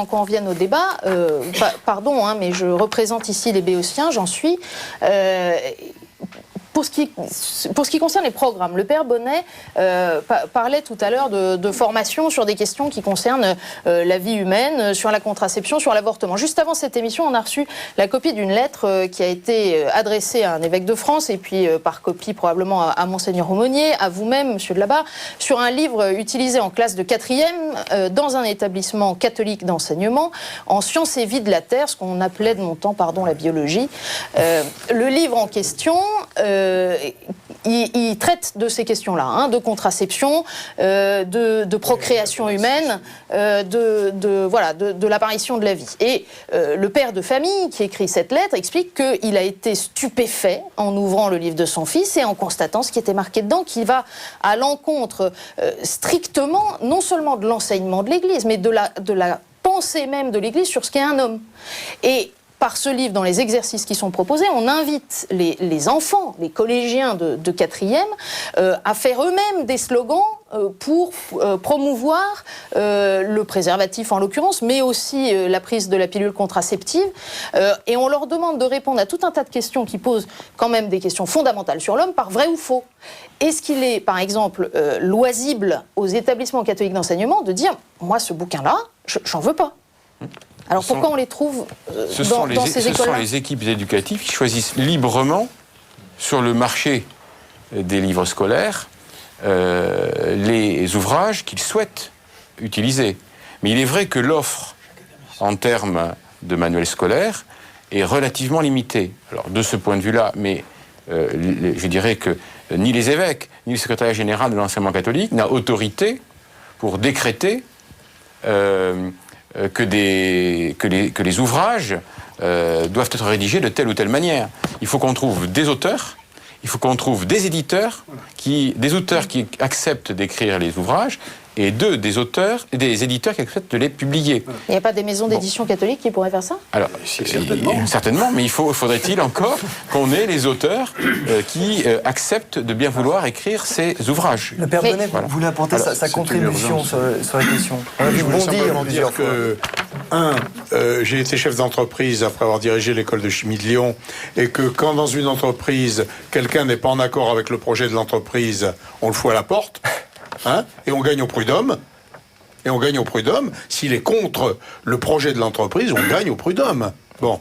qu'on revienne au débat, pardon, hein, mais je représente ici les béotiens, j'en suis. Pour ce qui concerne les programmes, le père Bonnet parlait tout à l'heure de formation sur des questions qui concernent la vie humaine, sur la contraception, sur l'avortement. Juste avant cette émission, on a reçu la copie d'une lettre qui a été adressée à un évêque de France et puis par copie probablement à Monseigneur Aumônier, à vous-même, Monsieur de Labarre, sur un livre utilisé en classe de 4e dans un établissement catholique d'enseignement en sciences et vie de la Terre, ce qu'on appelait de mon temps, la biologie. Le livre en question... il traite de ces questions-là, hein, de contraception, de procréation humaine, de l'apparition de la vie. Et le père de famille qui écrit cette lettre explique qu'il a été stupéfait en ouvrant le livre de son fils et en constatant ce qui était marqué dedans, qui va à l'encontre strictement, non seulement de l'enseignement de l'Église, mais de la pensée même de l'Église sur ce qu'est un homme. Et par ce livre, dans les exercices qui sont proposés, on invite les enfants, les collégiens de 4e, à faire eux-mêmes des slogans pour promouvoir le préservatif en l'occurrence, mais aussi la prise de la pilule contraceptive. Et on leur demande de répondre à tout un tas de questions qui posent quand même des questions fondamentales sur l'homme, par vrai ou faux. Est-ce qu'il est, par exemple, loisible aux établissements catholiques d'enseignement de dire « moi, ce bouquin-là, j'en veux pas ». Alors pourquoi on les trouve dans ces écoles-là ? Ce sont les équipes éducatives qui choisissent librement sur le marché des livres scolaires les ouvrages qu'ils souhaitent utiliser. Mais il est vrai que l'offre en termes de manuels scolaires est relativement limitée. Alors de ce point de vue-là, mais je dirais que ni les évêques, ni le secrétariat général de l'enseignement catholique n'a autorité pour décréter que les ouvrages doivent être rédigés de telle ou telle manière. Il faut qu'on trouve des auteurs, il faut qu'on trouve des éditeurs, des auteurs qui acceptent d'écrire les ouvrages, et des éditeurs qui acceptent de les publier. Il n'y a pas des maisons d'édition catholiques qui pourraient faire ça ? Alors, certainement, mais faudrait-il encore qu'on ait les auteurs qui acceptent de bien vouloir écrire ces ouvrages. Le père Bonnet voulait apporter sa contribution sur la question. Je voulais simplement dire que, j'ai été chef d'entreprise après avoir dirigé l'école de chimie de Lyon, et que quand dans une entreprise, quelqu'un n'est pas en accord avec le projet de l'entreprise, on le fout à la porte. Hein, et on gagne au prud'homme. S'il est contre le projet de l'entreprise, on gagne au prud'homme. Bon,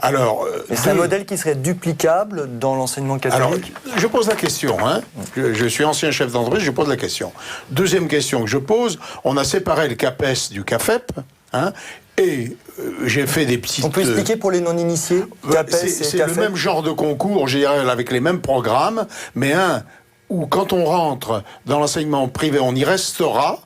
alors... c'est un modèle qui serait duplicable dans l'enseignement catholique ? Alors, je pose la question. Hein. Je suis ancien chef d'entreprise, je pose la question. Deuxième question que je pose, on a séparé le CAPES du CAFEP, hein, et j'ai fait des petites... On peut expliquer pour les non-initiés c'est le même genre de concours, je dirais, avec les mêmes programmes, mais où quand on rentre dans l'enseignement privé, on y restera,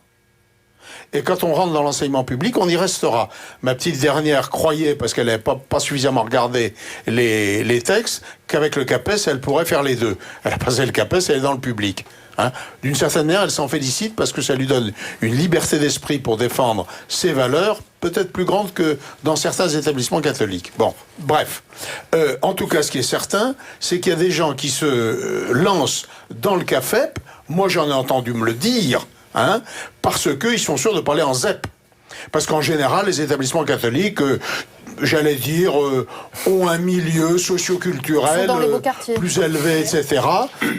et quand on rentre dans l'enseignement public, on y restera. Ma petite dernière croyait, parce qu'elle n'avait pas suffisamment regardé les textes, qu'avec le CAPES, elle pourrait faire les deux. Elle a passé le CAPES, elle est dans le public. Hein. D'une certaine manière, elle s'en félicite parce que ça lui donne une liberté d'esprit pour défendre ses valeurs, peut-être plus grande que dans certains établissements catholiques. Bon, bref. En tout cas, ce qui est certain, c'est qu'il y a des gens qui se lancent dans le CAFEP. Moi, j'en ai entendu me le dire, hein, parce qu'ils sont sûrs de parler en ZEP. Parce qu'en général, les établissements catholiques, j'allais dire, ont un milieu socio-culturel plus élevé, etc.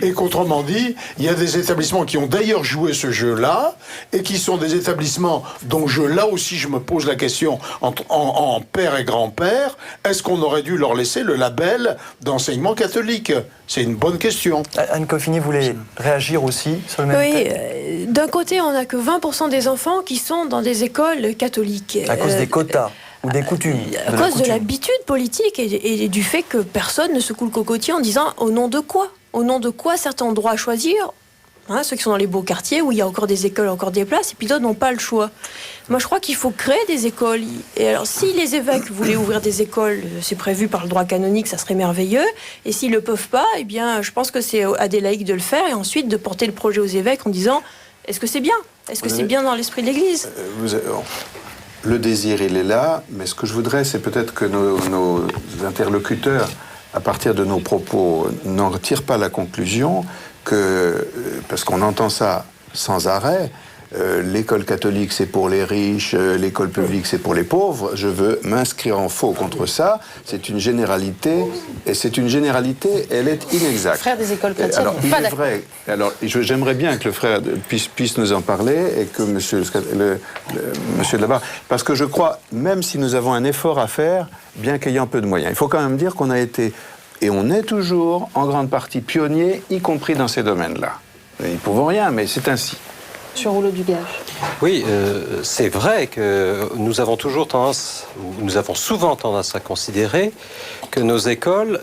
Et qu'autrement dit, il y a des établissements qui ont d'ailleurs joué ce jeu-là, et qui sont des établissements dont là aussi je me pose la question en père et grand-père, est-ce qu'on aurait dû leur laisser le label d'enseignement catholique ? C'est une bonne question. Anne Coffini voulait réagir aussi sur le même thème. D'un côté, on n'a que 20% des enfants qui sont dans des écoles catholiques. À cause des quotas ou des coutumes. À cause de l'habitude politique et du fait que personne ne se coule le cocotier en disant au nom de quoi ? Au nom de quoi certains ont droit à choisir ? Hein, ceux qui sont dans les beaux quartiers où il y a encore des écoles, encore des places, et puis d'autres n'ont pas le choix. Moi, je crois qu'il faut créer des écoles. Et alors, si les évêques voulaient ouvrir des écoles, c'est prévu par le droit canonique, ça serait merveilleux. Et s'ils ne le peuvent pas, eh bien, je pense que c'est à des laïcs de le faire, et ensuite de porter le projet aux évêques en disant est-ce que c'est bien ? Est-ce que c'est bien dans l'esprit de l'Église ? Le désir, il est là, mais ce que je voudrais, c'est peut-être que nos interlocuteurs, à partir de nos propos, n'en retirent pas la conclusion que, parce qu'on entend ça sans arrêt, l'école catholique c'est pour les riches, l'école publique c'est pour les pauvres. Je veux m'inscrire en faux contre ça. C'est une généralité, et c'est une généralité, elle est inexacte. Frères des écoles chrétiennes, alors, pas il est d'accord. vrai. Alors, j'aimerais bien que le frère puisse nous en parler et que monsieur Delabarre, parce que je crois, même si nous avons un effort à faire, bien qu'ayant peu de moyens, il faut quand même dire qu'on a été, et on est toujours, en grande partie, pionniers, y compris dans ces domaines-là. Nous n'y pouvons rien, mais c'est ainsi. Sur Rouleau du Gage. Oui, c'est vrai que nous avons souvent tendance à considérer que nos écoles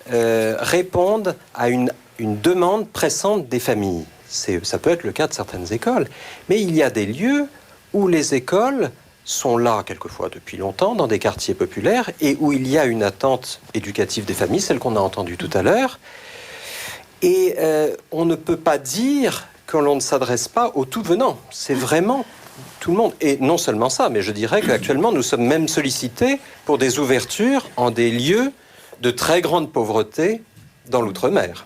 répondent à une demande pressante des familles. Ça peut être le cas de certaines écoles, mais il y a des lieux où les écoles sont là quelquefois depuis longtemps, dans des quartiers populaires, et où il y a une attente éducative des familles, celle qu'on a entendue tout à l'heure, et on ne peut pas dire que l'on ne s'adresse pas aux tout venants. C'est vraiment tout le monde. Et non seulement ça, mais je dirais qu'actuellement, nous sommes même sollicités pour des ouvertures en des lieux de très grande pauvreté dans l'outre-mer.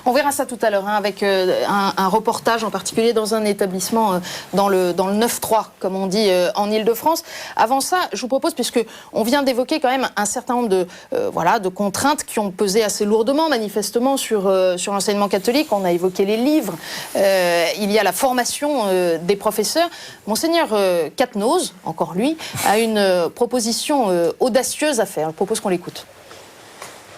On verra ça tout à l'heure, hein, avec un reportage en particulier dans un établissement dans le 9-3, comme on dit en Ile-de-France. Avant ça, je vous propose, puisque on vient d'évoquer quand même un certain nombre de contraintes qui ont pesé assez lourdement, manifestement, sur l'enseignement catholique. On a évoqué les livres, il y a la formation des professeurs. Monseigneur Quatennose, encore lui, a une proposition audacieuse à faire. Je propose qu'on l'écoute.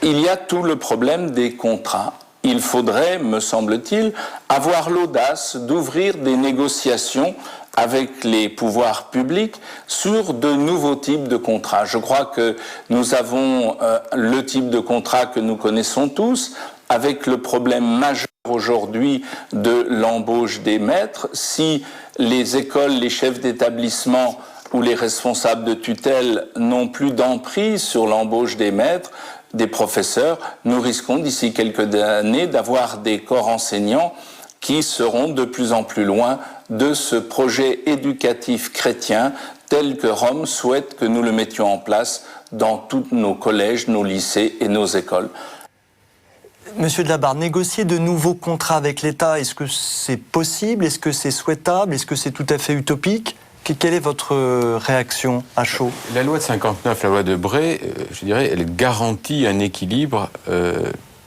Il y a tout le problème des contrats. Il faudrait, me semble-t-il, avoir l'audace d'ouvrir des négociations avec les pouvoirs publics sur de nouveaux types de contrats. Je crois que nous avons le type de contrat que nous connaissons tous, avec le problème majeur aujourd'hui de l'embauche des maîtres. Si les écoles, les chefs d'établissement ou les responsables de tutelle n'ont plus d'emprise sur l'embauche des maîtres, des professeurs, nous risquons d'ici quelques années d'avoir des corps enseignants qui seront de plus en plus loin de ce projet éducatif chrétien tel que Rome souhaite que nous le mettions en place dans tous nos collèges, nos lycées et nos écoles. Monsieur Delabarre, négocier de nouveaux contrats avec l'État, est-ce que c'est possible? Est-ce que c'est souhaitable? Est-ce que c'est tout à fait utopique? Quelle est votre réaction à chaud? La loi de 59, la loi de Bray, je dirais, elle garantit un équilibre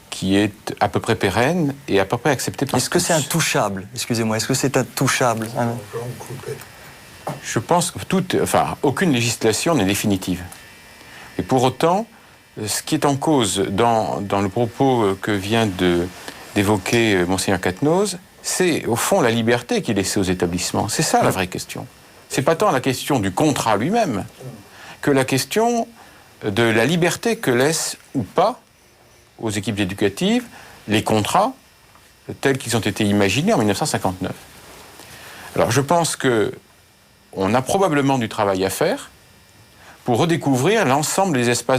qui est à peu près pérenne et à peu près accepté par tous. Est-ce que c'est intouchable? Excusez-moi, est-ce que c'est intouchable? Je pense que aucune législation n'est définitive. Et pour autant, ce qui est en cause dans le propos que vient d'évoquer Monseigneur Quatennose, c'est au fond la liberté qui est laissée aux établissements. C'est ça la vraie question. C'est pas tant la question du contrat lui-même que la question de la liberté que laissent ou pas aux équipes éducatives les contrats tels qu'ils ont été imaginés en 1959. Alors je pense qu'on a probablement du travail à faire pour redécouvrir l'ensemble des espaces